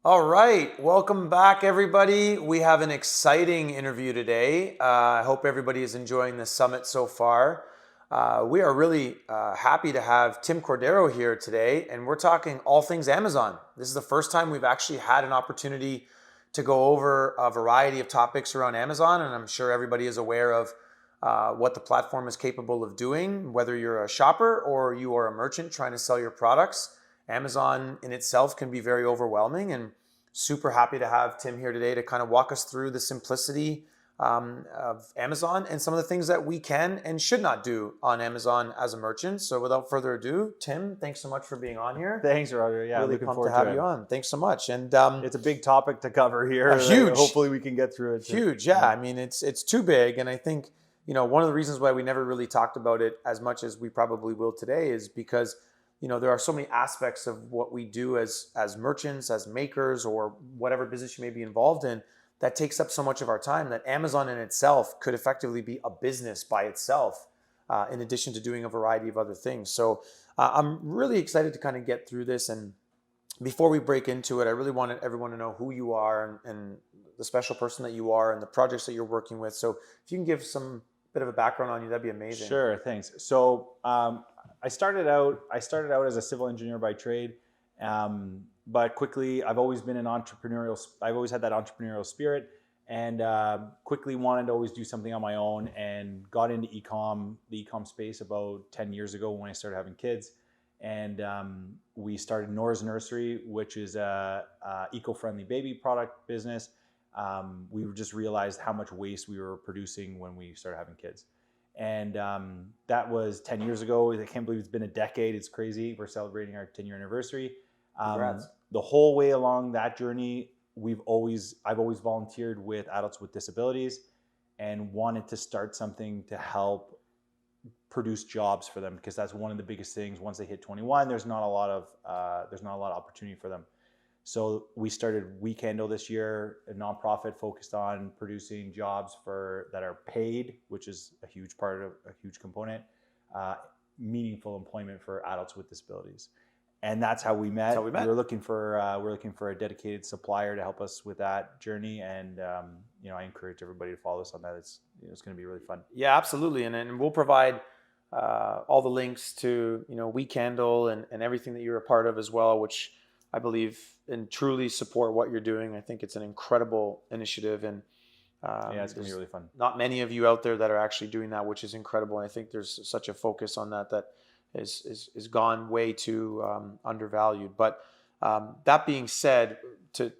All right, welcome back, everybody. We have an exciting interview today. I hope everybody is enjoying the summit so far. We are really happy to have Tim Cordero here today, and we're talking all things Amazon. This is the first time we've actually had an opportunity to go over a variety of topics around Amazon, and I'm sure everybody is aware of what the platform is capable of doing, whether you're a shopper or you are a merchant trying to sell your products. Amazon in itself can be very overwhelming, and super happy to have Tim here today to kind of walk us through the simplicity of Amazon and some of the things that we can and should not do on Amazon as a merchant. So without further ado, Tim, thanks so much for being on here. Thanks, Roger. Yeah, Really looking pumped to forward have to you it. on. Thanks so much. And It's a big topic to cover here. huge. Hopefully we can get through it. Huge, yeah. I mean, it's too big, and I think one of the reasons why we never really talked about it as much as we probably will today is because there are so many aspects of what we do as merchants, as makers, or whatever business you may be involved in that takes up so much of our time that Amazon in itself could effectively be a business by itself, in addition to doing a variety of other things. So I'm really excited to kind of get through this. And before we break into it, I really wanted everyone to know who you are and the special person that you are and the projects that you're working with. So if you can give some bit of a background on you, that'd be amazing. Sure, thanks. So I started out as a civil engineer by trade, but quickly I've always been I've always had that entrepreneurial spirit, and quickly wanted to always do something on my own, and got into the e-com space about 10 years ago when I started having kids. And we started Noris Nursery, which is a eco-friendly baby product business. We just realized how much waste we were producing when we started having kids. And that was 10 years ago. I can't believe it's been a decade. It's crazy. We're celebrating our 10-year anniversary. The whole way along that journey, I've always volunteered with adults with disabilities and wanted to start something to help produce jobs for them, because that's one of the biggest things. Once they hit 21, there's not a lot of opportunity for them. So we started Weekendo this year, a nonprofit focused on producing jobs that are paid, which is a huge component, meaningful employment for adults with disabilities. And that's how we met. We were looking for a dedicated supplier to help us with that journey, and I encourage everybody to follow us on that. It's going to be really fun. Yeah, absolutely, and we'll provide all the links to Weekendle and everything that you're a part of as well, which I believe and truly support what you're doing. I think it's an incredible initiative, and it's going to be really fun. Not many of you out there that are actually doing that, which is incredible. And I think there's such a focus on that is gone way too undervalued. But that being said, to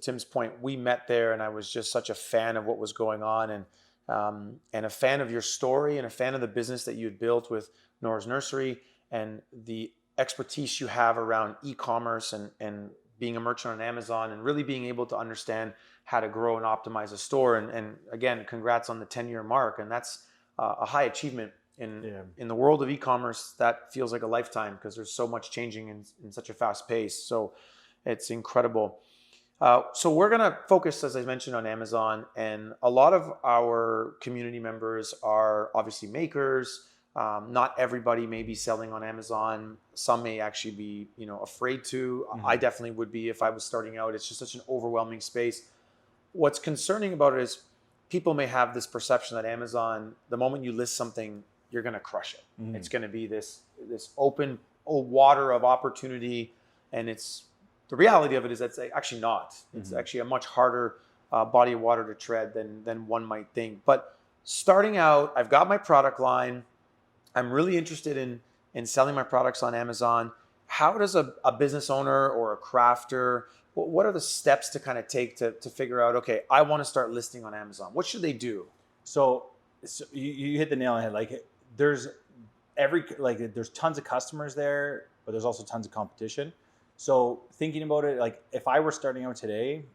Tim's point, we met there, and I was just such a fan of what was going on, and a fan of your story, and a fan of the business that you had built with Noris Nursery, and the expertise you have around e-commerce and being a merchant on Amazon, and really being able to understand how to grow and optimize a store. And again, congrats on the 10-year mark. And that's a high achievement in the world of e-commerce. That feels like a lifetime, because there's so much changing in such a fast pace. So it's incredible. So we're going to focus, as I mentioned, on Amazon, and a lot of our community members are obviously makers. Not everybody may be selling on Amazon. Some may actually be, afraid to. Mm-hmm. I definitely would be if I was starting out. It's just such an overwhelming space. What's concerning about it is people may have this perception that Amazon, the moment you list something, you're going to crush it. Mm-hmm. It's going to be this open water of opportunity, and the reality of it is that's actually not. It's actually a much harder body of water to tread than one might think. But starting out, I've got my product line. I'm really interested in selling my products on Amazon. How does a business owner or a crafter, what are the steps to kind of take to figure out, okay, I want to start listing on Amazon? What should they do? So you hit the nail on the head. Like there's tons of customers there, but there's also tons of competition. So thinking about it, like if I were starting out today,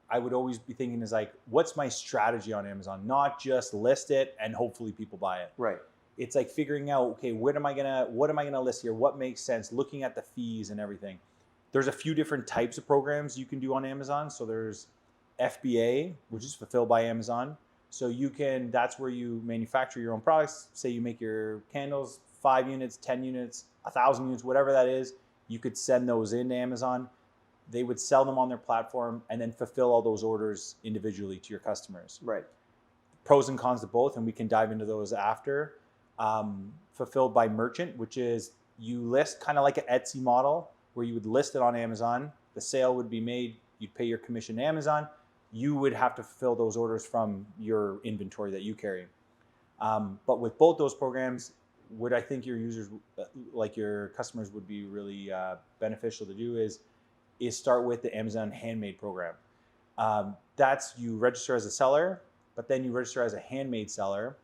I would always be thinking is like, what's my strategy on Amazon? Not just list it and hopefully people buy it. Right. It's like figuring out, okay, what am I gonna list here? What makes sense? Looking at the fees and everything. There's a few different types of programs you can do on Amazon. So there's FBA, which is fulfilled by Amazon. So that's where you manufacture your own products. Say you make your candles, 5 units, 10 units, 1,000 units, whatever that is. You could send those into Amazon. they would sell them on their platform and then fulfill all those orders individually to your customers. Right. Pros and cons to both, and we can dive into those after. Fulfilled by merchant, which is you list kind of like an Etsy model where you would list it on Amazon. The sale would be made. You'd pay your commission to Amazon. You would have to fulfill those orders from your inventory that you carry. But with both those programs, what I think your users, like your customers, would be really beneficial to do is start with the Amazon Handmade program. That's you register as a seller, but then you register as a handmade seller,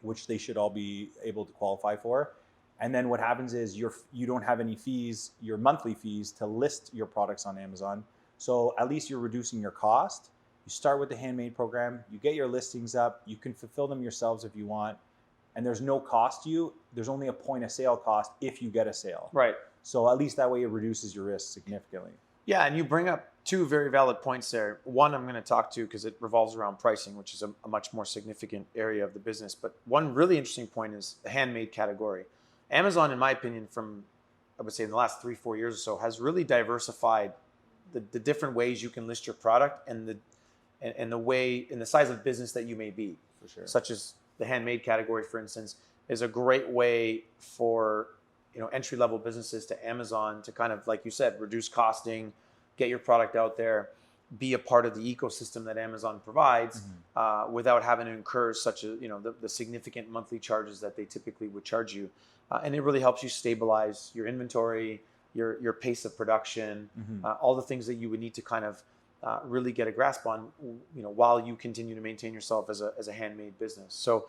which they should all be able to qualify for. And then what happens is you don't have any fees, your monthly fees, to list your products on Amazon. So at least you're reducing your cost. You start with the handmade program, you get your listings up, you can fulfill them yourselves if you want, and there's no cost to you. There's only a point of sale cost if you get a sale. Right. So at least that way it reduces your risk significantly. Yeah, and you bring up two very valid points there. One I'm going to talk to because it revolves around pricing, which is a much more significant area of the business. But one really interesting point is the handmade category. Amazon, in my opinion, from I would say in the last 3-4 years or so, has really diversified the different ways you can list your product and the size of business that you may be. For sure. Such as the handmade category, for instance, is a great way for entry-level businesses to Amazon to kind of, like you said, reduce costing, get your product out there, be a part of the ecosystem that Amazon provides, without having to incur such the significant monthly charges that they typically would charge you. And it really helps you stabilize your inventory, your pace of production, all the things that you would need to kind of really get a grasp on, while you continue to maintain yourself as a handmade business. So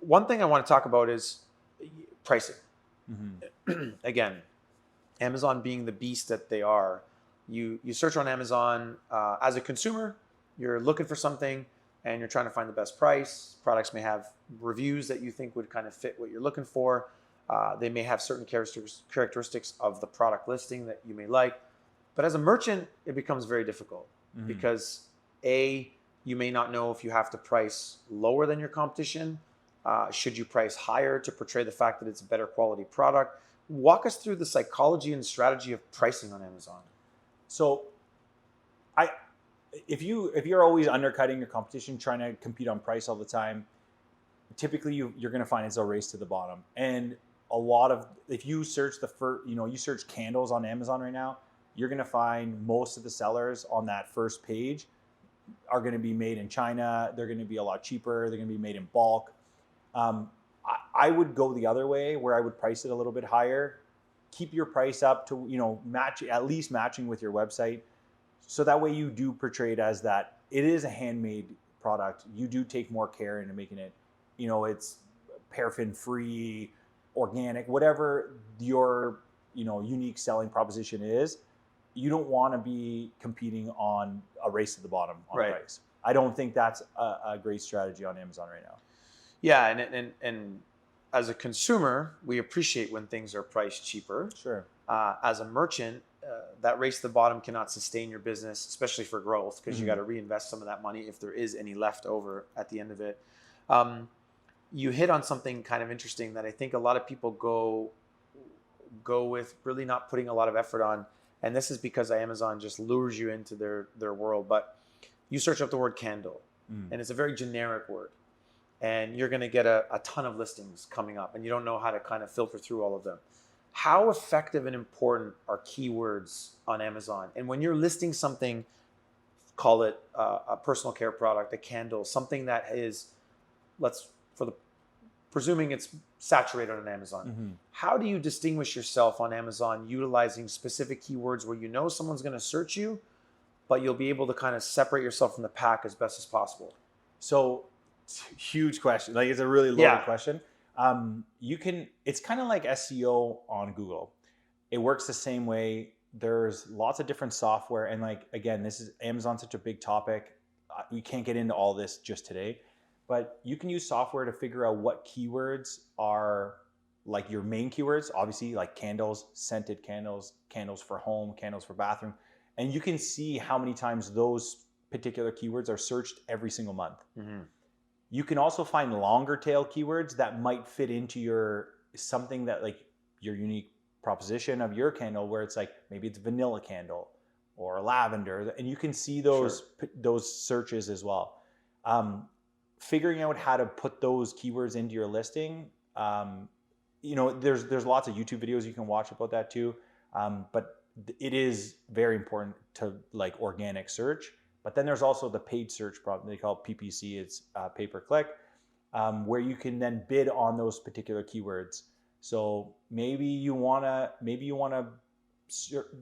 one thing I want to talk about is pricing. Again, Amazon being the beast that they are, you search on Amazon as a consumer, you're looking for something and you're trying to find the best price. Products may have reviews that you think would kind of fit what you're looking for. They may have certain characteristics of the product listing that you may like. But as a merchant, it becomes very difficult because you may not know if you have to price lower than your competition. Should you price higher to portray the fact that it's a better quality product? Walk us through the psychology and strategy of pricing on Amazon. So if you're always undercutting your competition, trying to compete on price all the time, typically you're going to find it's a race to the bottom. And if you search you search candles on Amazon right now, you're going to find most of the sellers on that first page are going to be made in China. They're going to be a lot cheaper. They're going to be made in bulk. I would go the other way where I would price it a little bit higher. Keep your price up to, at least matching with your website. So that way you do portray it as that it is a handmade product. You do take more care into making it, it's paraffin free, organic, whatever your, unique selling proposition is. You don't want to be competing on a race to the bottom on price. I don't think that's a great strategy on Amazon right now. Yeah, and as a consumer, we appreciate when things are priced cheaper. Sure. As a merchant, that race to the bottom cannot sustain your business, especially for growth, because you got to reinvest some of that money if there is any left over at the end of it. You hit on something kind of interesting that I think a lot of people go with really not putting a lot of effort on. And this is because Amazon just lures you into their world. But you search up the word candle, and it's a very generic word. And you're going to get a ton of listings coming up, and you don't know how to kind of filter through all of them. How effective and important are keywords on Amazon? And when you're listing something, call it a personal care product, a candle, something that is, presuming it's saturated on Amazon. How do you distinguish yourself on Amazon utilizing specific keywords where you know someone's going to search you, but you'll be able to kind of separate yourself from the pack as best as possible? So, huge question. Like, it's a really loaded question. It's kind of like SEO on Google. It works the same way. There's lots of different software. And again, this is Amazon, such a big topic. We can't get into all this just today, but you can use software to figure out what keywords are like your main keywords, obviously like candles, scented candles, candles for home, candles for bathroom. And you can see how many times those particular keywords are searched every single month. You can also find longer tail keywords that might fit into something that like your unique proposition of your candle where it's like maybe it's vanilla candle or lavender, and you can see those those searches as well. Figuring out how to put those keywords into your listing. You know, there's lots of YouTube videos you can watch about that too. But it is very important to like organic search. But then there's also the paid search problem. They call it PPC. It's pay per click, where you can then bid on those particular keywords. So maybe you wanna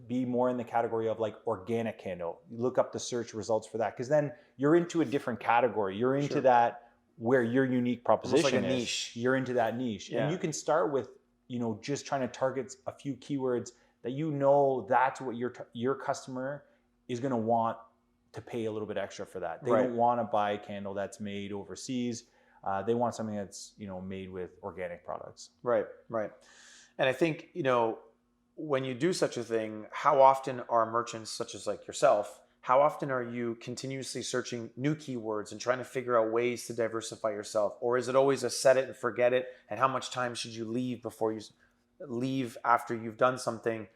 be more in the category of like organic candle. You look up the search results for that, because then you're into a different category. You're into that where your unique proposition like a is. niche. You're into that niche, and you can start with, you know, just trying to target a few keywords that you know that's what your customer is going to want to pay a little bit extra for that. They don't want to buy a candle that's made overseas. They want something that's, you know, made with organic products. Right. And I think, you know, when you do such a thing, how often are merchants such as like yourself, how often are you continuously searching new keywords and trying to figure out ways to diversify yourself? Or is it always a set it and forget it? And how much time should you leave before you leave after you've done something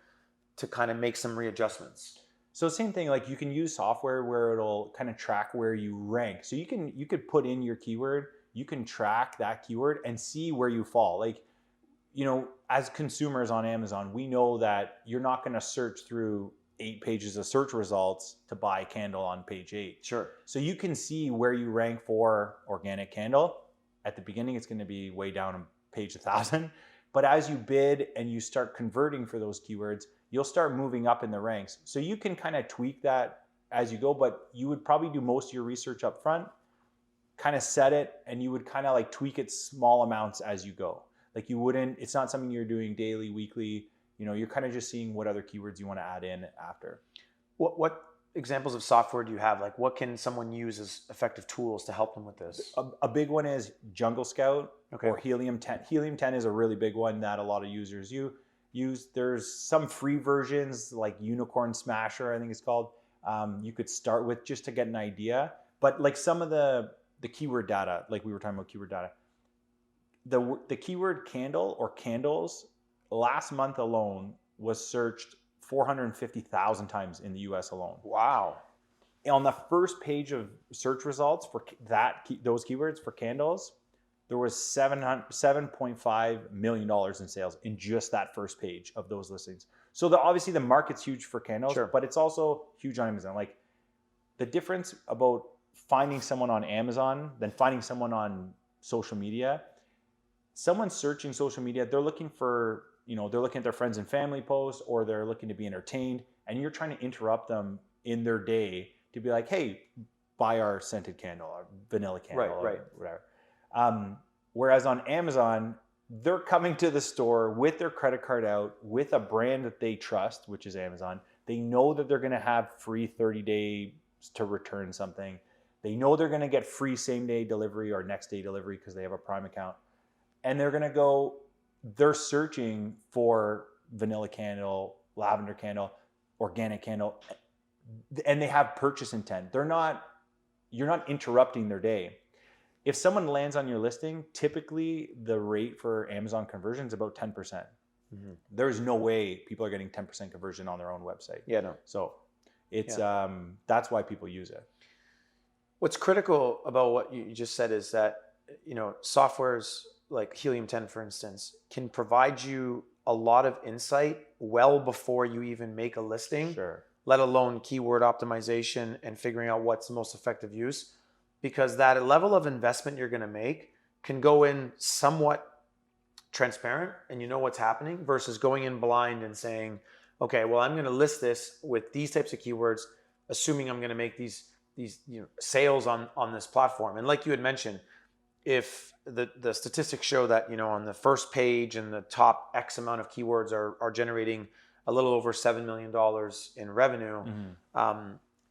to kind of make some readjustments? So same thing, like you can use software where it'll kind of track where you rank. So you could put in your keyword, you can track that keyword and see where you fall. Like, you know, as consumers on Amazon, we know that you're not going to search through 8 pages of search results to buy a candle on page 8. Sure. So you can see where you rank for organic candle. At the beginning, it's going to be way down on page 1,000. But as you bid and you start converting for those keywords, you'll start moving up in the ranks. So you can kind of tweak that as you go, but you would probably do most of your research up front, kind of set it, and you would kind of like tweak it small amounts as you go. Like you wouldn't, it's not something you're doing daily, weekly. You know, you're kind of just seeing what other keywords you want to add in after. What examples of software do you have? Like what can someone use as effective tools to help them with this? A big one is Jungle Scout or Helium 10. Helium 10 is a really big one that a lot of users use. There's some free versions like Unicorn Smasher, I think it's called. You could start with just to get an idea. But like some of the keyword data, like we were talking about keyword data, the keyword candle or candles last month alone was searched 450,000 times in the US alone. Wow. On the first page of search results for those keywords for candles, there was $7.5 million in sales in just that first page of those listings. So obviously the market's huge for candles, but it's also huge on Amazon. Like the difference about finding someone on Amazon than finding someone on social media, someone searching social media, they're looking for, you know, they're looking at their friends and family posts, or they're looking to be entertained, and you're trying to interrupt them in their day to be like, hey, buy our scented candle or vanilla candle or whatever. Whereas on Amazon, they're coming to the store with their credit card out, with a brand that they trust, which is Amazon. They know that they're going to have free 30 days to return something. They know they're going to get free same day delivery or next day delivery because they have a Prime account. And they're searching for vanilla candle, lavender candle, organic candle, and they have purchase intent. You're not interrupting their day. If someone lands on your listing, typically the rate for Amazon conversion is about 10%. Mm-hmm. There's no way people are getting 10% conversion on their own website. Yeah, no. So it's that's why people use it. What's critical about what you just said is that, you know, softwares like Helium 10, for instance, can provide you a lot of insight well before you even make a listing, let alone keyword optimization and figuring out what's the most effective use. Because that level of investment you're going to make can go in somewhat transparent and you know what's happening versus going in blind and saying, okay, well, I'm going to list this with these types of keywords, assuming I'm going to make these sales on this platform. And like you had mentioned, if the statistics show that, you know, on the first page and the top X amount of keywords are generating a little over $7 million in revenue,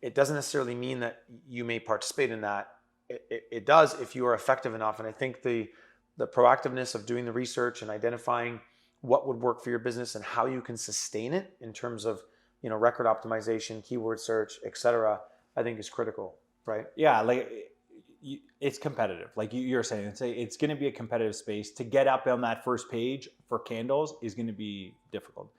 it doesn't necessarily mean that you may participate in that. It does if you are effective enough. And I think the proactiveness of doing the research and identifying what would work for your business and how you can sustain it in terms of, you know, record optimization, keyword search, etc., I think is critical, right? Yeah, like it's competitive. Like you're saying, it's going to be a competitive space. To get up on that first page for candles is going to be difficult.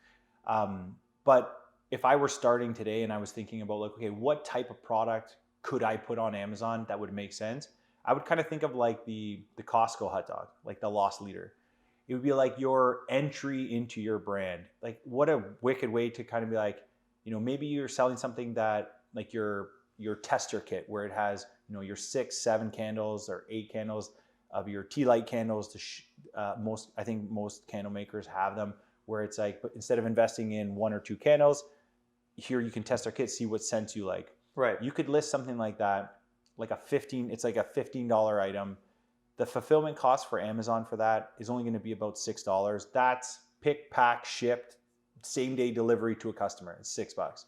But if I were starting today and I was thinking about like, okay, what type of product could I put on Amazon that would make sense? I would kind of think of like the Costco hot dog, like the lost leader. It would be like your entry into your brand. Like what a wicked way to kind of be like, maybe you're selling something that like your tester kit where it has, your 6, 7 candles or 8 candles of your tea light candles. I think most candle makers have them where it's like, but instead of investing in 1 or 2 candles, here you can test our kit, see what scents you like. Right. You could list something like that, like it's like a $15 item. The fulfillment cost for Amazon for that is only going to be about $6. That's pick, pack, shipped, same day delivery to a customer. It's $6.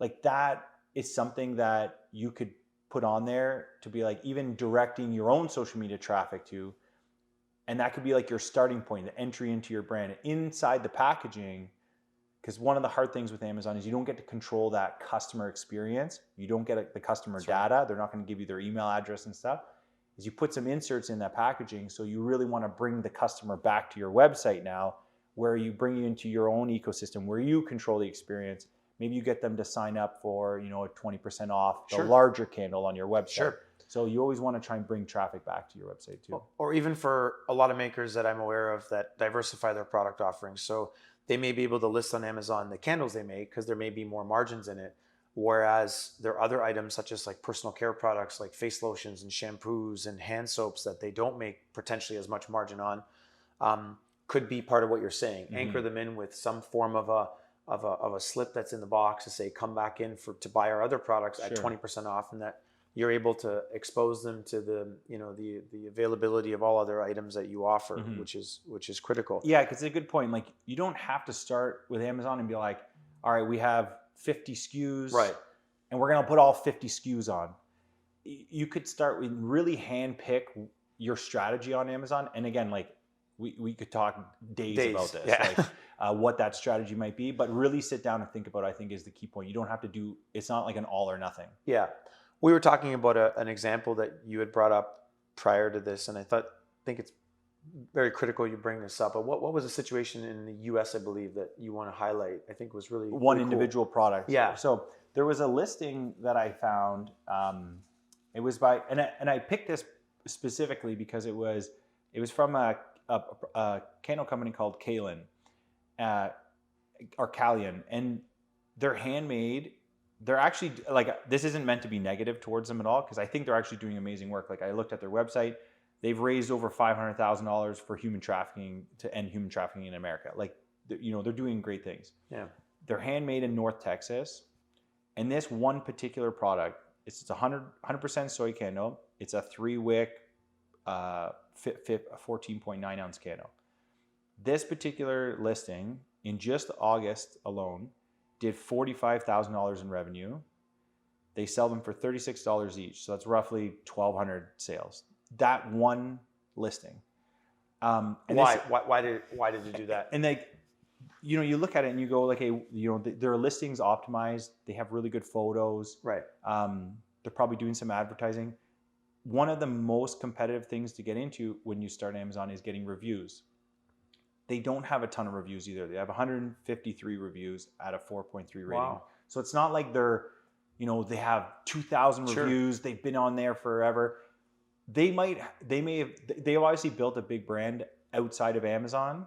Like that is something that you could put on there to be like even directing your own social media traffic to. And that could be like your starting point, the entry into your brand. Inside the packaging, because one of the hard things with Amazon is you don't get to control that customer experience. You don't get the customer data. Right. They're not going to give you their email address and stuff. Is you put some inserts in that packaging. So you really want to bring the customer back to your website now, where you bring you into your own ecosystem, where you control the experience. Maybe you get them to sign up for, a 20% off the larger candle on your website. Sure. So you always want to try and bring traffic back to your website too. Or even for a lot of makers that I'm aware of that diversify their product offerings. So they may be able to list on Amazon the candles they make because there may be more margins in it. Whereas there are other items such as like personal care products like face lotions and shampoos and hand soaps that they don't make potentially as much margin on, could be part of what you're saying. Mm-hmm. Anchor them in with some form of a slip that's in the box to say come back in to buy our other products at 20% off, and that you're able to expose them to the availability of all other items that you offer, mm-hmm. which is critical. Yeah, because it's a good point. Like you don't have to start with Amazon and be like, all right, we have 50 SKUs, right, and we're gonna put all 50 SKUs on. You could start with really handpick your strategy on Amazon, and again, like we could talk days about this, like what that strategy might be, but really sit down and think about it, I think is the key point. You don't have to do. It's not like an all or nothing. Yeah. We were talking about an example that you had brought up prior to this, and I think it's very critical you bring this up. But what was the situation in the U.S., I believe, that you want to highlight? I think was really one really individual product. Yeah. So there was a listing that I found. It was by and I picked this specifically because it was from a candle company called Kalin, or Kalian, and they're handmade. They're actually like, this isn't meant to be negative towards them at all, because I think they're actually doing amazing work. Like I looked at their website, they've raised over $500,000 for human trafficking, to end human trafficking in America. Like, they're doing great things. Yeah. They're handmade in North Texas. And this one particular product, it's 100% soy candle. It's a 3-wick, 14.9 ounce candle. This particular listing in just August alone did $45,000 in revenue. They sell them for $36 each. So that's roughly 1,200 sales. That one listing. And why did you do that? And you look at it and you go like, hey, their listings optimized. They have really good photos. Right. They're probably doing some advertising. One of the most competitive things to get into when you start Amazon is getting reviews. They don't have a ton of reviews either. They have 153 reviews at a 4.3 rating. Wow. So it's not like they're, they have 2,000 reviews. They've been on there forever. They've obviously built a big brand outside of Amazon,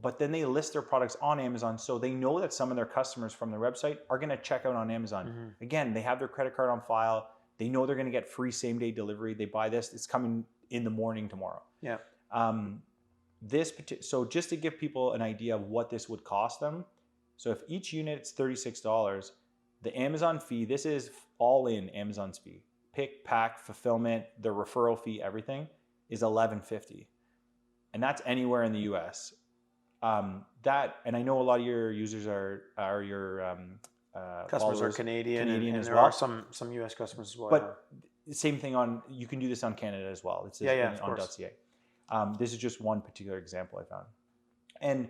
but then they list their products on Amazon. So they know that some of their customers from their website are going to check out on Amazon. Mm-hmm. Again, they have their credit card on file. They know they're going to get free same day delivery. They buy this, it's coming in the morning tomorrow. Yeah. So just to give people an idea of what this would cost them. So if each unit is $36, the Amazon fee, this is all in Amazon's fee. Pick, pack, fulfillment, the referral fee, everything is $11.50. And that's anywhere in the US. And I know a lot of your users are your customers are Canadian and as there well. are some US customers as well. But same thing you can do this on Canada as well. It's on .ca. This is just one particular example I found. And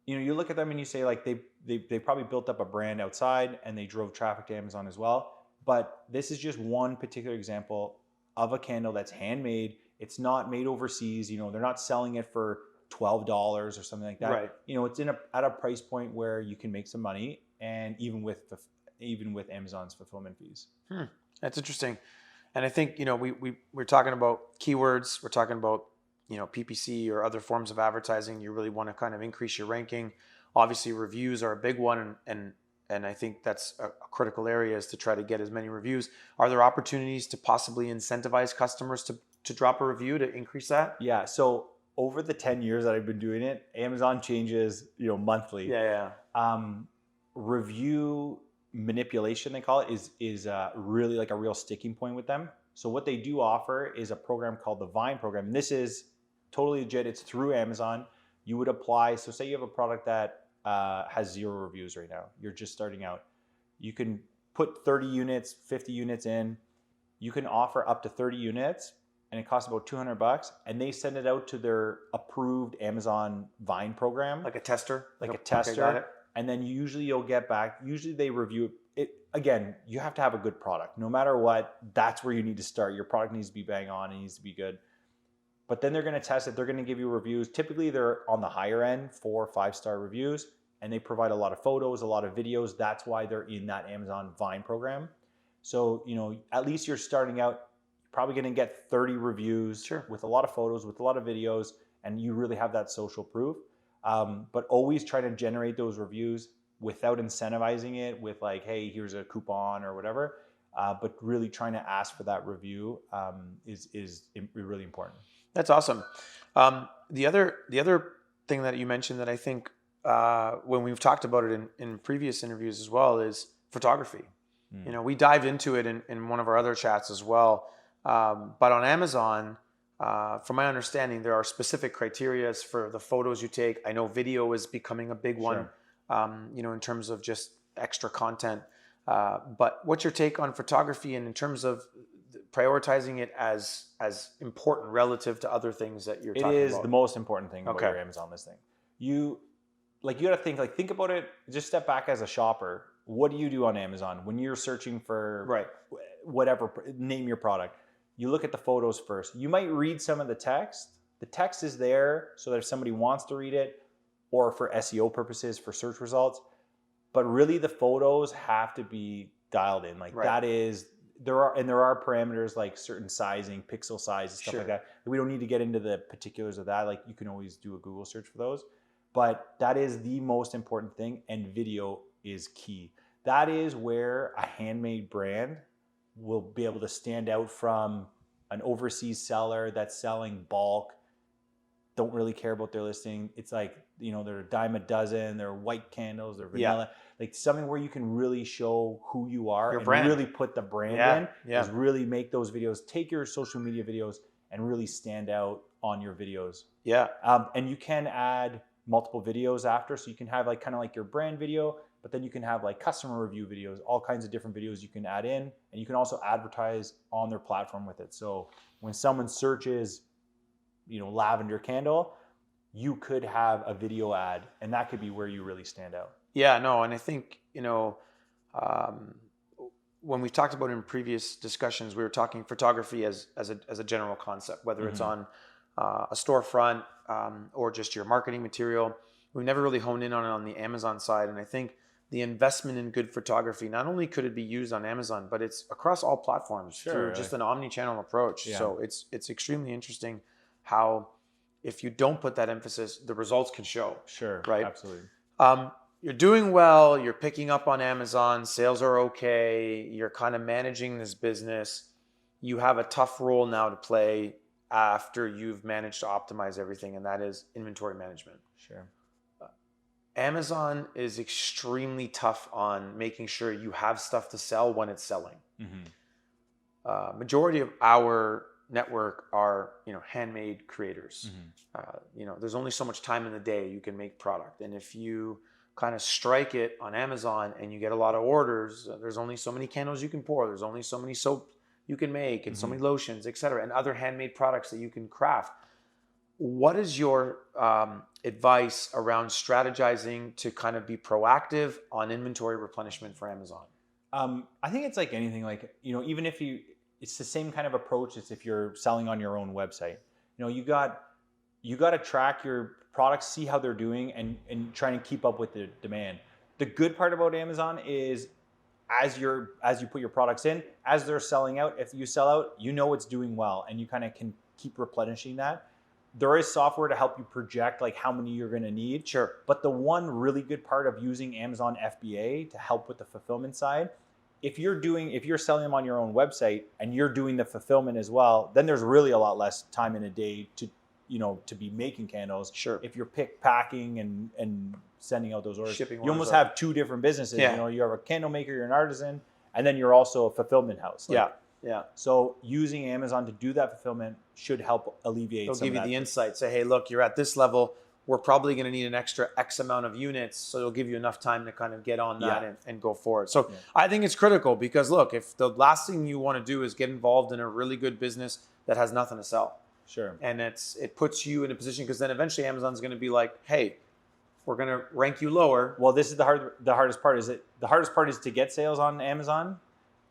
you look at them and you say like they probably built up a brand outside and they drove traffic to Amazon as well. But this is just one particular example of a candle that's handmade. It's not made overseas. They're not selling it for $12 or something like that. Right. It's at a price point where you can make some money, and even with Amazon's fulfillment fees. That's interesting. And I think, we're talking about keywords, we're talking about, PPC or other forms of advertising. You really want to kind of increase your ranking. Obviously, reviews are a big one, and I think that's a critical area, is to try to get as many reviews. Are there opportunities to possibly incentivize customers to drop a review to increase that? Yeah. So over the 10 years that I've been doing it, Amazon changes, monthly. Yeah. Review manipulation, they call it, is really like a real sticking point with them. So what they do offer is a program called the Vine program. And this is totally legit. It's through Amazon. You would apply. So say you have a product that has 0 reviews right now. You're just starting out. You can put 30 units, 50 units in. You can offer up to 30 units, and it costs about $200. And they send it out to their approved Amazon Vine program. Like a tester? Like a tester. Okay, got it. And then usually you'll get back. Usually they review it. Again, you have to have a good product. No matter what, that's where you need to start. Your product needs to be bang on. It needs to be good. But then they're going to test it. They're going to give you reviews. Typically, they're on the higher end, 4 or 5-star reviews. And they provide a lot of photos, a lot of videos. That's why they're in that Amazon Vine program. So, at least you're starting out, you're probably going to get 30 reviews. Sure. With a lot of photos, with a lot of videos, and you really have that social proof. But always try to generate those reviews without incentivizing it with like, hey, here's a coupon or whatever. But really trying to ask for that review is really important. That's awesome. The other thing that you mentioned that I think when we've talked about it in previous interviews as well is photography. We dived into it in one of our other chats as well. But on Amazon, from my understanding, there are specific criteria for the photos you take. I know video is becoming a big one, in terms of just extra content. But what's your take on photography, and in terms of prioritizing it as important relative to other things that you're talking about? It is the most important thing about your Amazon listing. You got to think about it. Just step back as a shopper. What do you do on Amazon when you're searching for whatever, name your product? You look at the photos first. You might read some of the text. The text is there so that if somebody wants to read it, or for SEO purposes, for search results. But really the photos have to be dialed in. That is, there are parameters like certain sizing, pixel size and stuff like that. We don't need to get into the particulars of that. Like, you can always do a Google search for those. But that is the most important thing, and video is key. That is where a handmade brand will be able to stand out from an overseas seller that's selling bulk, don't really care about their listing. It's like, they're a dime a dozen, they're white candles, they're vanilla. Like something where you can really show who you are, your brand. Really put the brand in. Is really make those videos, take your social media videos and really stand out on your videos. And you can add multiple videos after, so you can have kind of like your brand video, but then you can have like customer review videos, all kinds of different videos you can add in, and you can also advertise on their platform with it. So when someone searches, lavender candle, you could have a video ad, and that could be where you really stand out. Yeah, no, and I think, when we've talked about it in previous discussions, we were talking photography as a general concept, whether it's on a storefront or just your marketing material. We've never really honed in on it on the Amazon side, and I think the investment in good photography, not only could it be used on Amazon, but it's across all platforms through just an omni-channel approach. So it's extremely interesting how, if you don't put that emphasis, the results can show. Right? Absolutely. You're doing well, you're picking up on Amazon, sales are okay, you're kind of managing this business. You have a tough role now to play after you've managed to optimize everything, and that is inventory management. Amazon is extremely tough on making sure you have stuff to sell when it's selling. Majority of our network are handmade creators. There's only so much time in the day you can make product, and if you kind of strike it on Amazon and you get a lot of orders, there's only so many candles you can pour, there's only so many soap you can make, and so many lotions, etc., and other handmade products that you can craft. What is your advice around strategizing to kind of be proactive on inventory replenishment for Amazon? I think it's like anything. Even if it's the same kind of approach as if you're selling on your own website. You know, you got to track your products, see how they're doing, and trying to keep up with the demand. The good part about Amazon is as you put your products in, as they're selling out, if you sell out, you know it's doing well, and you kind of can keep replenishing that. There is software to help you project like how many you're going to need. Sure. But the one really good part of using Amazon FBA to help with the fulfillment side, if you're selling them on your own website and you're doing the fulfillment as well, then there's really a lot less time in a day to be making candles. Sure. If you're packing and sending out those orders, Shipping you almost orders have two different businesses. Yeah. You know, you have a candle maker, you're an artisan, and then you're also a fulfillment house. Yeah. So using Amazon to do that fulfillment should help alleviate They'll some give of you that. the insight. Say, hey, look, you're at this level. We're probably going to need an extra X amount of units. So it'll give you enough time to kind of get on that and go forward. So I think it's critical because, look, if the last thing you want to do is get involved in a really good business that has nothing to sell. Sure. And it puts you in a position because then eventually Amazon's going to be like, hey, we're going to rank you lower. Well, this is the hardest part. The hardest part is to get sales on Amazon.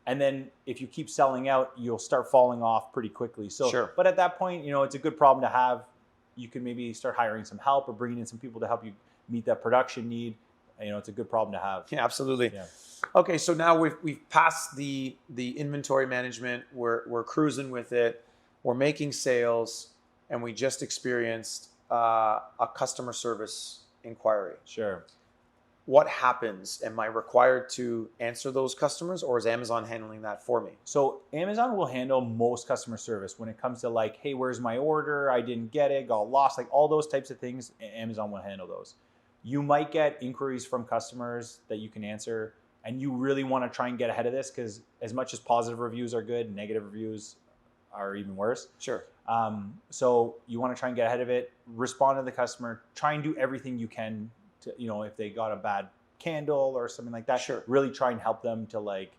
And then if you keep selling out, you'll start falling off pretty quickly. So, Sure. But at that point, you know, it's a good problem to have. You can maybe start hiring some help or bringing in some people to help you meet that production need. You know, it's a good problem to have. Yeah, absolutely. Yeah. Okay, so now we've passed the inventory management. We're cruising with it. We're making sales, and we just experienced a customer service inquiry. Sure. What happens? Am I required to answer those customers, or is Amazon handling that for me? So Amazon will handle most customer service when it comes to like, hey, where's my order? I didn't get it, got lost, like all those types of things. Amazon will handle those. You might get inquiries from customers that you can answer, and you really want to try and get ahead of this because as much as positive reviews are good, negative reviews are even worse. Sure. So you want to try and get ahead of it, respond to the customer, try and do everything you can to, you know, if they got a bad candle or something like that, Sure. really try and help them to like,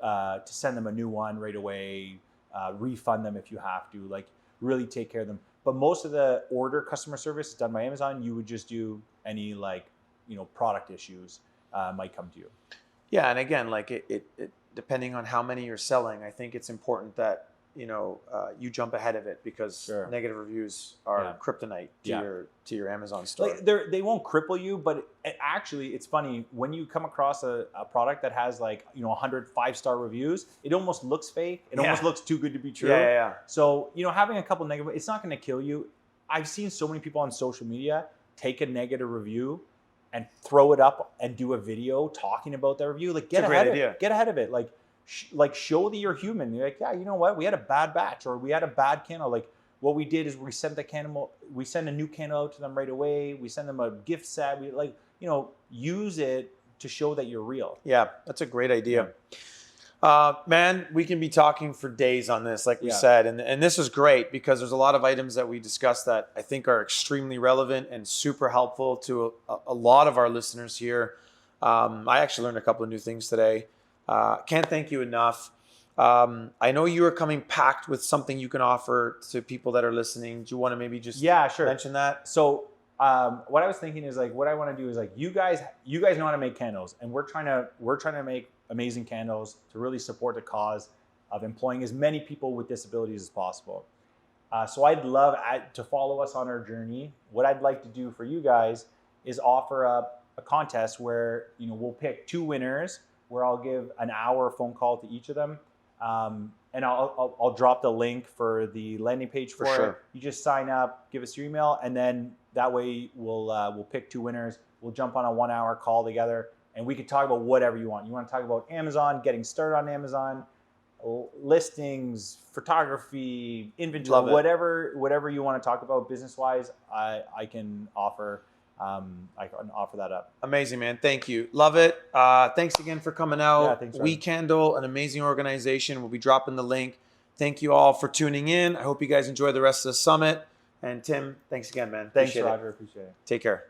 to send them a new one right away, refund them if you have to, like really take care of them. But most of the order customer service is done by Amazon. You would just do any like, you know, product issues might come to you. Yeah, and again, like it depending on how many you're selling, I think it's important that you jump ahead of it because Sure. negative reviews are kryptonite to your Amazon store. Like they won't cripple you, but actually it's funny when you come across a product that has like 100 5-star reviews, it almost looks fake. It almost looks too good to be true. Yeah. So having a couple negative, it's not going to kill you. I've seen so many people on social media take a negative review and throw it up and do a video talking about that review. Like get ahead of it. Like show that you're human. You're like, yeah, you know what? We had a bad batch or we had a bad candle. Like what we did is we sent a new candle out to them right away. We send them a gift set. We use it to show that you're real. Yeah, that's a great idea. Man, we can be talking for days on this, like we said. And this is great because there's a lot of items that we discussed that I think are extremely relevant and super helpful to a lot of our listeners here. I actually learned a couple of new things today. Can't thank you enough. I know you are coming packed with something you can offer to people that are listening. Do you want to maybe just mention that? So what I was thinking is like what I want to do is like you guys know how to make candles, and we're trying to make amazing candles to really support the cause of employing as many people with disabilities as possible. So I'd love to follow us on our journey. What I'd like to do for you guys is offer up a contest where we'll pick 2 winners, where I'll give an hour phone call to each of them. And I'll drop the link for the landing page for it. You just sign up, give us your email, and then that way we'll pick 2 winners. We'll jump on a 1-hour call together, and we can talk about whatever you want. You want to talk about Amazon, getting started on Amazon, listings, photography, inventory, whatever you want to talk about business-wise. I can offer that up. Amazing, man. Thank you. Love it. Thanks again for coming out. Yeah, thanks, We Candle, an amazing organization. We'll be dropping the link. Thank you all for tuning in. I hope you guys enjoy the rest of the summit. And Tim, thanks again, man. Thanks, Roger. Appreciate it. Take care.